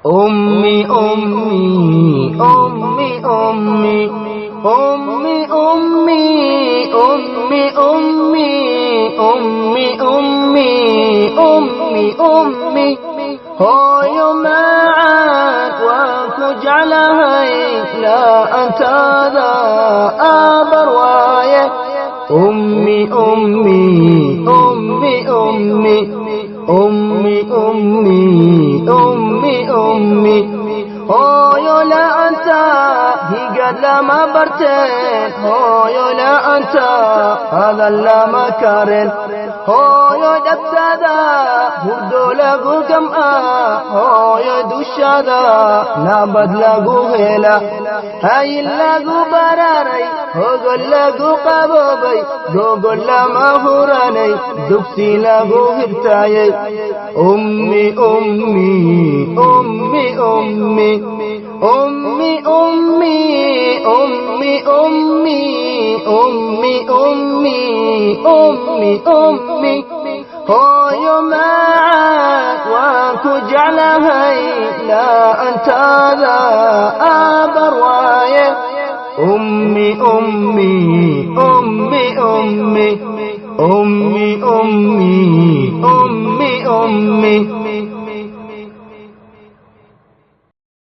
أمي أمي أمي أمي أمي أمي أمي أمي أمي أمي أمي أمي هاي معك وتجعلها لا أنت ذا أبرواية أمي أمي أمي أمي أمي أمي أمي أمي هاي لا أنت هي قد لما برتين هاي لا أنت هذا لما كارن هاي دبتدا هردو لغو كمآ هاي دوشادا نابد لغو هلا هاي لغو براري هاي لغو قبوبي دوغو لما هراني دبسي لغو هرتاي أمي أمي أمي أمي أمي أمي أمي أمي أمي أمي أمي أمي هاي معك وتجعلها لا أنت ذا أبرواية أمي أمي أمي أمي أمي أمي أمي أمي